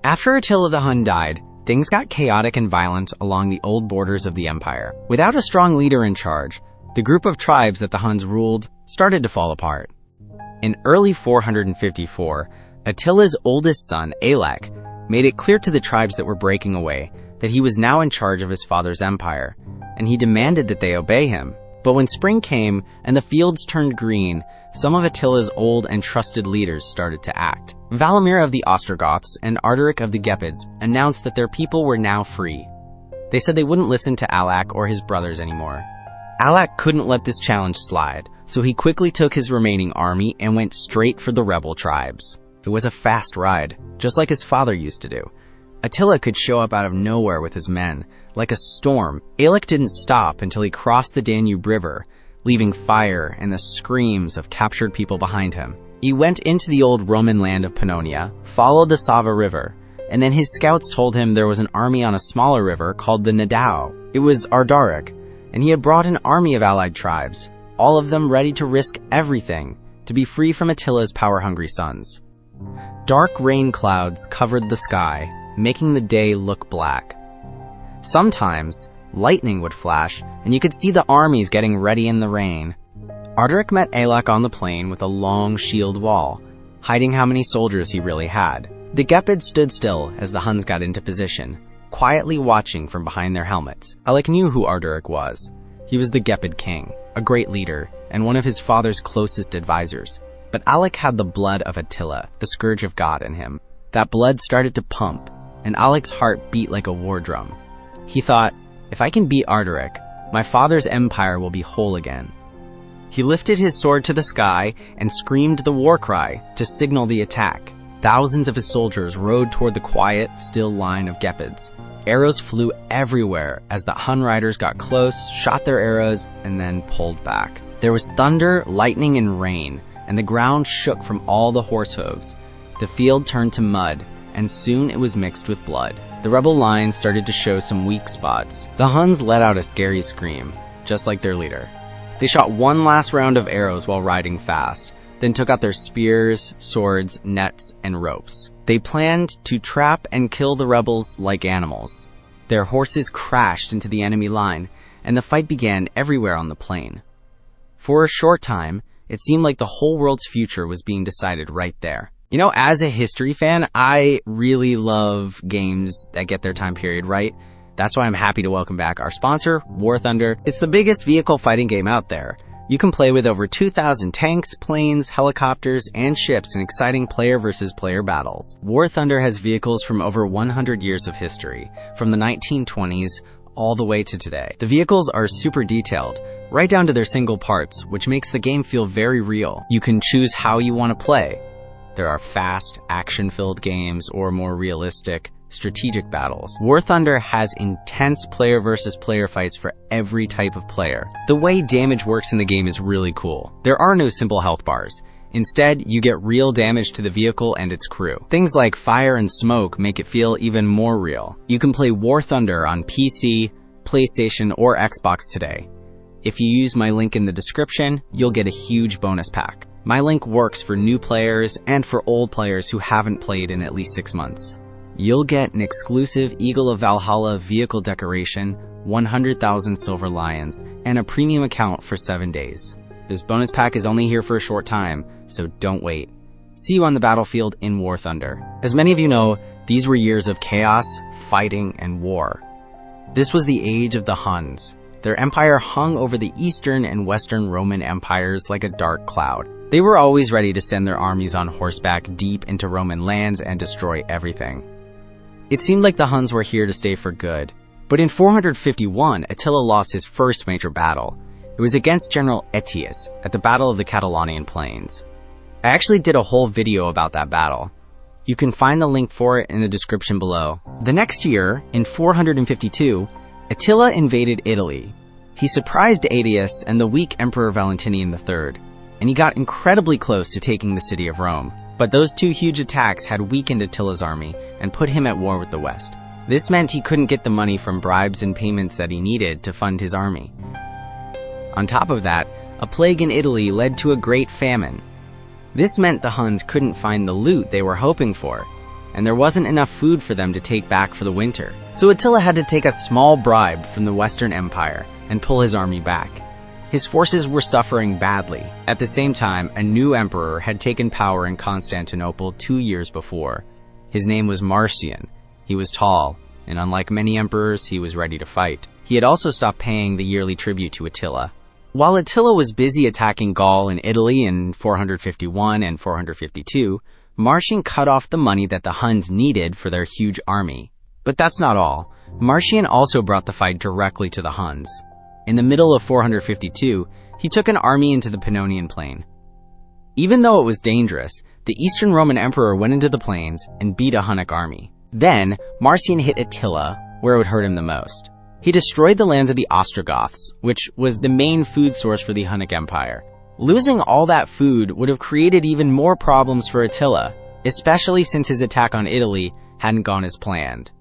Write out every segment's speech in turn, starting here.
After Attila the Hun died, things got chaotic and violent along the old borders of the empire. Without a strong leader in charge, the group of tribes that the Huns ruled started to fall apart. In early 454, Attila's oldest son, Ellac, made it clear to the tribes that were breaking away that he was now in charge of his father's empire, and he demanded that they obey him. But when spring came and the fields turned green, some of Attila's old and trusted leaders started to act. Valamir of the Ostrogoths and Ardaric of the Gepids announced that their people were now free. They said they wouldn't listen to Ellac or his brothers anymore. Ellac couldn't let this challenge slide, so he quickly took his remaining army and went straight for the rebel tribes. It was a fast ride, just like his father used to do. Attila could show up out of nowhere with his men. Like a storm, Ellac didn't stop until he crossed the Danube River, leaving fire and the screams of captured people behind him. He went into the old Roman land of Pannonia, followed the Sava River, and then his scouts told him there was an army on a smaller river called the Nedao. It was Ardaric, and he had brought an army of allied tribes, all of them ready to risk everything to be free from Attila's power-hungry sons. Dark rain clouds covered the sky, making the day look black. Sometimes, lightning would flash, and you could see the armies getting ready in the rain. Ardaric met Ellac on the plain with a long shield wall, hiding how many soldiers he really had. The Gepids stood still as the Huns got into position, quietly watching from behind their helmets. Ellac knew who Ardaric was. He was the Gepid king, a great leader, and one of his father's closest advisors. But Ellac had the blood of Attila, the Scourge of God, in him. That blood started to pump, and Ellac's heart beat like a war drum. He thought, if I can beat Ardaric, my father's empire will be whole again. He lifted his sword to the sky and screamed the war cry to signal the attack. Thousands of his soldiers rode toward the quiet, still line of Gepids. Arrows flew everywhere as the Hun riders got close, shot their arrows, and then pulled back. There was thunder, lightning, and rain, and the ground shook from all the horse hooves. The field turned to mud, and soon it was mixed with blood. The rebel lines started to show some weak spots. The Huns let out a scary scream, just like their leader. They shot one last round of arrows while riding fast, then took out their spears, swords, nets, and ropes. They planned to trap and kill the rebels like animals. Their horses crashed into the enemy line, and the fight began everywhere on the plain. For a short time, it seemed like the whole world's future was being decided right there. You know, as a history fan, I really love games that get their time period right. That's why I'm happy to welcome back our sponsor, War Thunder. It's the biggest vehicle fighting game out there. You can play with over 2,000 tanks, planes, helicopters, and ships in exciting player versus player battles. War Thunder has vehicles from over 100 years of history, from the 1920s all the way to today. The vehicles are super detailed, right down to their single parts, which makes the game feel very real. You can choose how you want to play. There are fast, action-filled games or more realistic, strategic battles. War Thunder has intense player versus player fights for every type of player. The way damage works in the game is really cool. There are no simple health bars. Instead, you get real damage to the vehicle and its crew. Things like fire and smoke make it feel even more real. You can play War Thunder on PC, PlayStation, or Xbox today. If you use my link in the description, you'll get a huge bonus pack. My link works for new players and for old players who haven't played in at least 6 months. You'll get an exclusive Eagle of Valhalla vehicle decoration, 100,000 silver lions, and a premium account for 7 days. This bonus pack is only here for a short time, so don't wait. See you on the battlefield in War Thunder. As many of you know, these were years of chaos, fighting, and war. This was the age of the Huns. Their empire hung over the Eastern and Western Roman empires like a dark cloud. They were always ready to send their armies on horseback deep into Roman lands and destroy everything. It seemed like the Huns were here to stay for good. But in 451, Attila lost his first major battle. It was against General Aetius at the Battle of the Catalonian Plains. I actually did a whole video about that battle. You can find the link for it in the description below. The next year, in 452, Attila invaded Italy. He surprised Aetius and the weak Emperor Valentinian III, and he got incredibly close to taking the city of Rome. But those two huge attacks had weakened Attila's army and put him at war with the West. This meant he couldn't get the money from bribes and payments that he needed to fund his army. On top of that, a plague in Italy led to a great famine. This meant the Huns couldn't find the loot they were hoping for. and there wasn't enough food for them to take back for the winter. So Attila had to take a small bribe from the Western Empire and pull his army back. His forces were suffering badly. At the same time, a new emperor had taken power in Constantinople 2 years before. His name was Marcian. He was tall, and unlike many emperors, he was ready to fight. He had also stopped paying the yearly tribute to Attila. While Attila was busy attacking Gaul and Italy in 451 and 452, Marcian cut off the money that the Huns needed for their huge army. But that's not all. Marcian also brought the fight directly to the Huns. In the middle of 452, he took an army into the Pannonian Plain. Even though it was dangerous, the Eastern Roman Emperor went into the plains and beat a Hunnic army. Then, Marcian hit Attila, where it would hurt him the most. He destroyed the lands of the Ostrogoths, which was the main food source for the Hunnic Empire. Losing all that food would have created even more problems for Attila, especially since his attack on Italy hadn't gone as planned.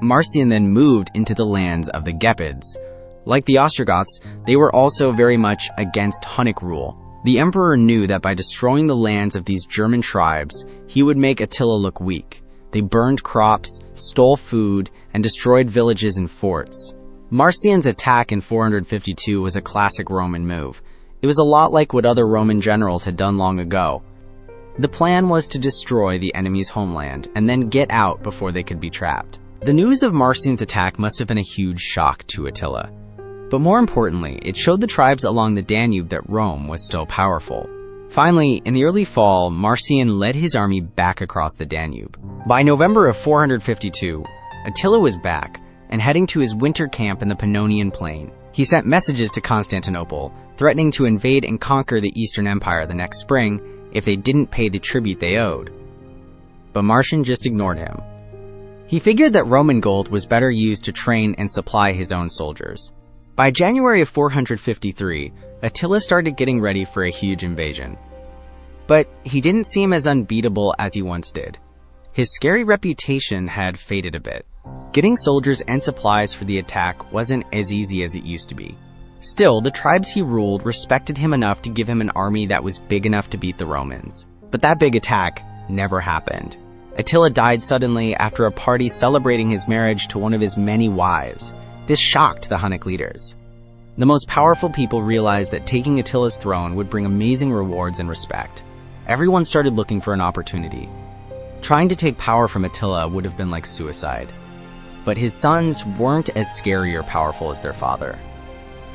Marcian then moved into the lands of the Gepids. Like the Ostrogoths, they were also very much against Hunnic rule. The emperor knew that by destroying the lands of these German tribes, he would make Attila look weak. They burned crops, stole food, and destroyed villages and forts. Marcian's attack in 452 was a classic Roman move. It was a lot like what other Roman generals had done long ago. The plan was to destroy the enemy's homeland and then get out before they could be trapped. The news of Marcian's attack must have been a huge shock to Attila. But more importantly, it showed the tribes along the Danube that Rome was still powerful. Finally, in the early fall, Marcian led his army back across the Danube. By November of 452, Attila was back and heading to his winter camp in the Pannonian Plain. He sent messages to Constantinople, threatening to invade and conquer the Eastern Empire the next spring if they didn't pay the tribute they owed. But Marcian just ignored him. He figured that Roman gold was better used to train and supply his own soldiers. By January of 453, Attila started getting ready for a huge invasion. But he didn't seem as unbeatable as he once did. His scary reputation had faded a bit. Getting soldiers and supplies for the attack wasn't as easy as it used to be. Still, the tribes he ruled respected him enough to give him an army that was big enough to beat the Romans. But that big attack never happened. Attila died suddenly after a party celebrating his marriage to one of his many wives. This shocked the Hunnic leaders. The most powerful people realized that taking Attila's throne would bring amazing rewards and respect. Everyone started looking for an opportunity. Trying to take power from Attila would have been like suicide. But his sons weren't as scary or powerful as their father.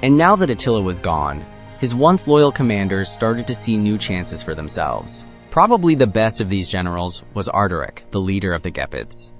And now that Attila was gone, his once loyal commanders started to see new chances for themselves. Probably the best of these generals was Ardaric, the leader of the Gepids.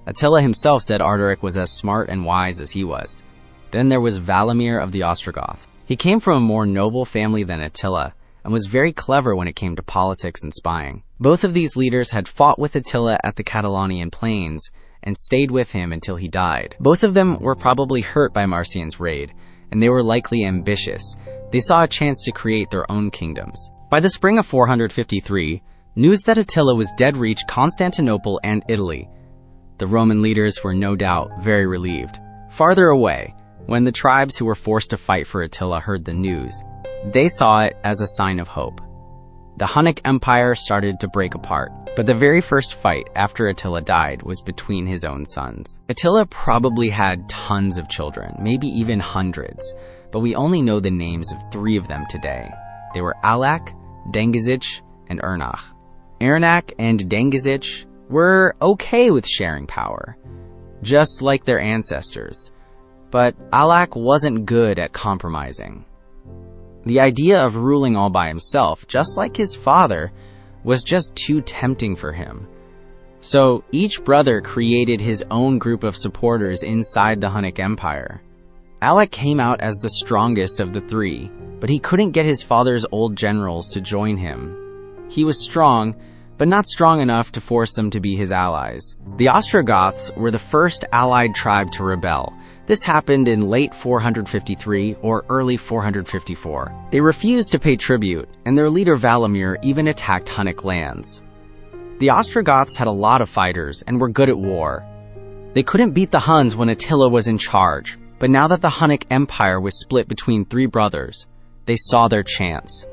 Attila himself said Ardaric was as smart and wise as he was. Then there was Valamir of the Ostrogoths. He came from a more noble family than Attila, and was very clever when it came to politics and spying. Both of these leaders had fought with Attila at the Catalonian plains, and stayed with him until he died. Both of them were probably hurt by Marcian's raid, and they were likely ambitious. They saw a chance to create their own kingdoms. By the spring of 453, news that Attila was dead reached Constantinople and Italy. The Roman leaders were no doubt very relieved. Farther away, when the tribes who were forced to fight for Attila heard the news, they saw it as a sign of hope. The Hunnic Empire started to break apart, but the very first fight after Attila died was between his own sons. Attila probably had tons of children, maybe even hundreds, but we only know the names of 3 of them today. They were Ellac, Dengizic, and Ernach. Ernach and Dengizic were okay with sharing power, just like their ancestors. But Ellac wasn't good at compromising. The idea of ruling all by himself, just like his father, was just too tempting for him. So each brother created his own group of supporters inside the Hunnic Empire. Ellac came out as the strongest of the 3, but he couldn't get his father's old generals to join him. He was strong, but not strong enough to force them to be his allies. The Ostrogoths were the first allied tribe to rebel. This happened in late 453 or early 454. They refused to pay tribute, and their leader Valamir even attacked Hunnic lands. The Ostrogoths had a lot of fighters and were good at war. They couldn't beat the Huns when Attila was in charge, but now that the Hunnic Empire was split between 3 brothers, they saw their chance.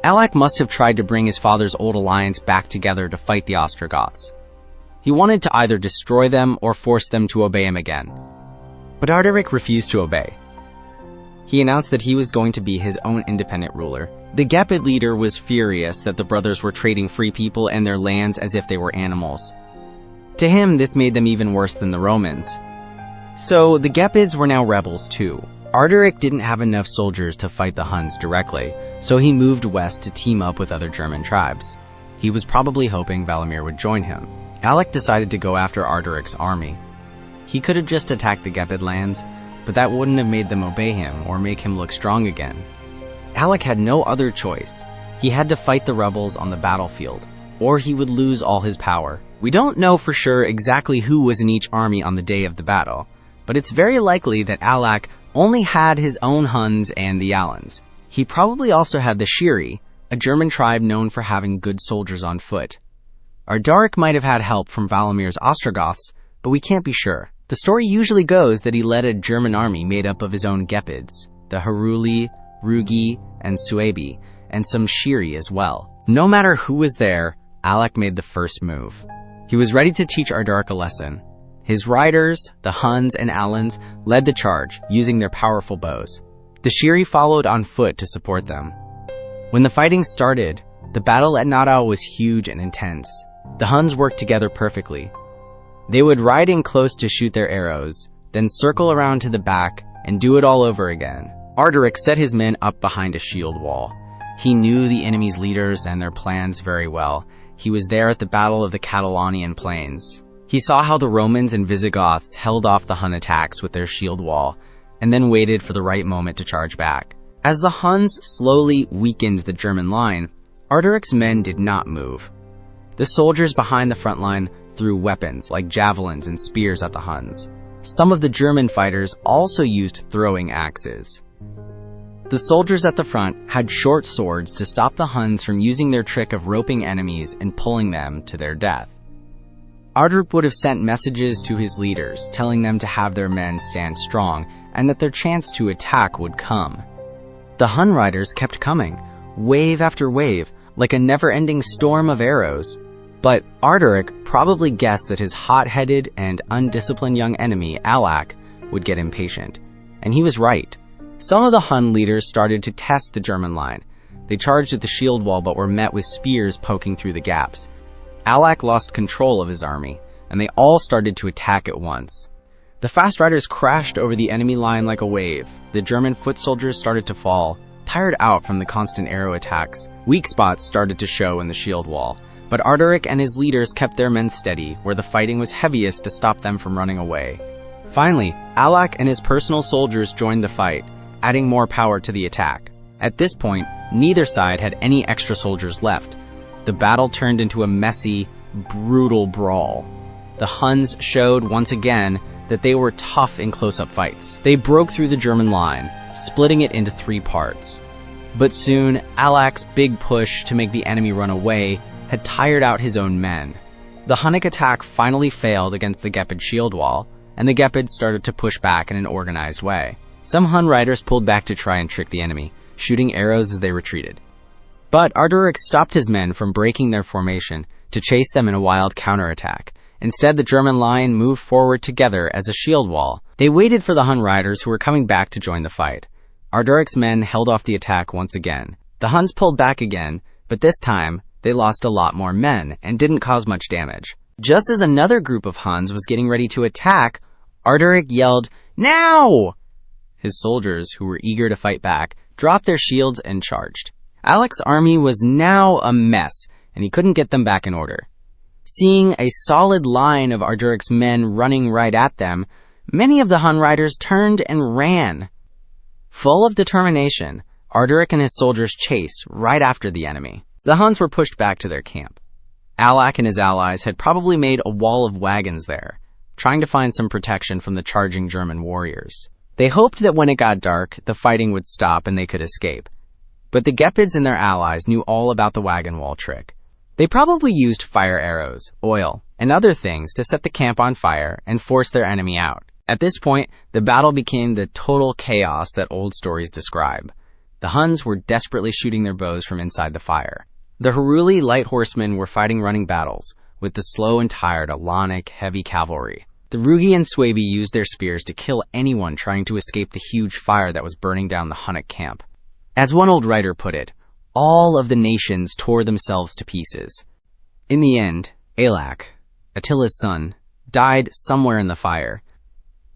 Ellac must have tried to bring his father's old alliance back together to fight the Ostrogoths. He wanted to either destroy them or force them to obey him again. But Ardaric refused to obey. He announced that he was going to be his own independent ruler. The Gepid leader was furious that the brothers were trading free people and their lands as if they were animals. To him, this made them even worse than the Romans. So the Gepids were now rebels too. Ardaric didn't have enough soldiers to fight the Huns directly, so he moved west to team up with other German tribes. He was probably hoping Valamir would join him. Ellac decided to go after Ardaric's army. He could have just attacked the Gepid lands, but that wouldn't have made them obey him or make him look strong again. Ellac had no other choice. He had to fight the rebels on the battlefield, or he would lose all his power. We don't know for sure exactly who was in each army on the day of the battle, but it's very likely that Ellac only had his own Huns and the Alans. He probably also had the Shiri, a German tribe known for having good soldiers on foot. Ardaric might have had help from Valamir's Ostrogoths, but we can't be sure. The story usually goes that he led a German army made up of his own Gepids, the Heruli, Rugi, and Suebi, and some Shiri as well. No matter who was there, Ellac made the first move. He was ready to teach Ardaric a lesson. His riders, the Huns and Alans, led the charge, using their powerful bows. The Shiri followed on foot to support them. When the fighting started, the battle at Nedao was huge and intense. The Huns worked together perfectly. They would ride in close to shoot their arrows, then circle around to the back and do it all over again. Ardaric set his men up behind a shield wall. He knew the enemy's leaders and their plans very well. He was there at the Battle of the Catalonian Plains. He saw how the Romans and Visigoths held off the Hun attacks with their shield wall, and then waited for the right moment to charge back. As the Huns slowly weakened the German line, Ardaric's men did not move. The soldiers behind the front line threw weapons like javelins and spears at the Huns. Some of the German fighters also used throwing axes. The soldiers at the front had short swords to stop the Huns from using their trick of roping enemies and pulling them to their death. Ardaric would have sent messages to his leaders, telling them to have their men stand strong and that their chance to attack would come. The Hun riders kept coming, wave after wave, like a never-ending storm of arrows. But Ardaric probably guessed that his hot-headed and undisciplined young enemy, Ellac, would get impatient. And he was right. Some of the Hun leaders started to test the German line. They charged at the shield wall but were met with spears poking through the gaps. Ellac lost control of his army, and they all started to attack at once. The fast riders crashed over the enemy line like a wave. The German foot soldiers started to fall, tired out from the constant arrow attacks. Weak spots started to show in the shield wall, but Ardaric and his leaders kept their men steady where the fighting was heaviest to stop them from running away. Finally, Ellac and his personal soldiers joined the fight, adding more power to the attack. At this point, neither side had any extra soldiers left. The battle turned into a messy, brutal brawl. The Huns showed once again that they were tough in close-up fights. They broke through the German line, splitting it into 3 parts. But soon, Ellac's big push to make the enemy run away had tired out his own men. The Hunnic attack finally failed against the Gepid shield wall, and the Gepids started to push back in an organized way. Some Hun riders pulled back to try and trick the enemy, shooting arrows as they retreated. But Ardaric stopped his men from breaking their formation to chase them in a wild counterattack. Instead, the German line moved forward together as a shield wall. They waited for the Hun riders who were coming back to join the fight. Ardaric's men held off the attack once again. The Huns pulled back again, but this time, they lost a lot more men and didn't cause much damage. Just as another group of Huns was getting ready to attack, Ardaric yelled, "Now!" His soldiers, who were eager to fight back, dropped their shields and charged. Ellac's army was now a mess, and he couldn't get them back in order. Seeing a solid line of Ardaric's men running right at them, many of the Hun riders turned and ran. Full of determination, Ardaric and his soldiers chased right after the enemy. The Huns were pushed back to their camp. Ellac and his allies had probably made a wall of wagons there, trying to find some protection from the charging German warriors. They hoped that when it got dark, the fighting would stop and they could escape. But the Gepids and their allies knew all about the wagon wall trick. They probably used fire arrows, oil, and other things to set the camp on fire and force their enemy out. At this point, the battle became the total chaos that old stories describe. The Huns were desperately shooting their bows from inside the fire. The Heruli light horsemen were fighting running battles, with the slow and tired Hunnic heavy cavalry. The Rugi and Suebi used their spears to kill anyone trying to escape the huge fire that was burning down the Hunnic camp. As one old writer put it, all of the nations tore themselves to pieces. In the end, Ellac, Attila's son, died somewhere in the fire.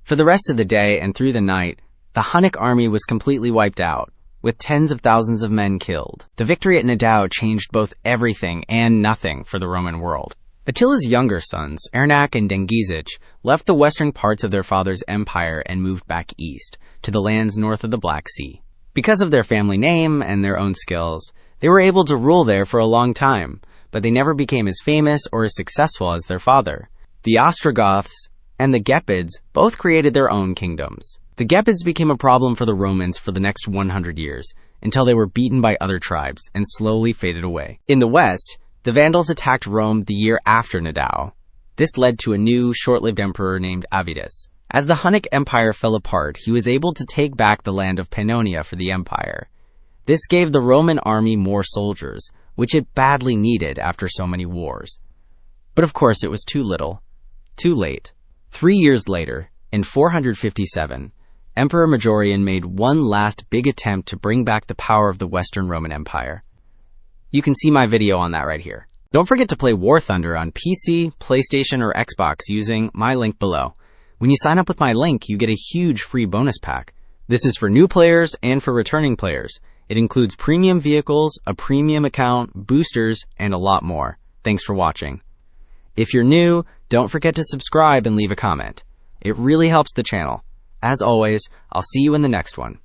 For the rest of the day and through the night, the Hunnic army was completely wiped out, with tens of thousands of men killed. The victory at Nedao changed both everything and nothing for the Roman world. Attila's younger sons, Ernak and Dengizic, left the western parts of their father's empire and moved back east, to the lands north of the Black Sea. Because of their family name and their own skills, they were able to rule there for a long time, but they never became as famous or as successful as their father. The Ostrogoths and the Gepids both created their own kingdoms. The Gepids became a problem for the Romans for the next 100 years, until they were beaten by other tribes and slowly faded away. In the west, the Vandals attacked Rome the year after Nedao. This led to a new, short-lived emperor named Avitus. As the Hunnic Empire fell apart, he was able to take back the land of Pannonia for the empire. This gave the Roman army more soldiers, which it badly needed after so many wars. But of course it was too little, too late. 3 years later, in 457, Emperor Majorian made one last big attempt to bring back the power of the Western Roman Empire. You can see my video on that right here. Don't forget to play War Thunder on PC, PlayStation, or Xbox using my link below. When you sign up with my link, you get a huge free bonus pack. This is for new players and for returning players. It includes premium vehicles, a premium account, boosters, and a lot more. Thanks for watching. If you're new, don't forget to subscribe and leave a comment. It really helps the channel. As always, I'll see you in the next one.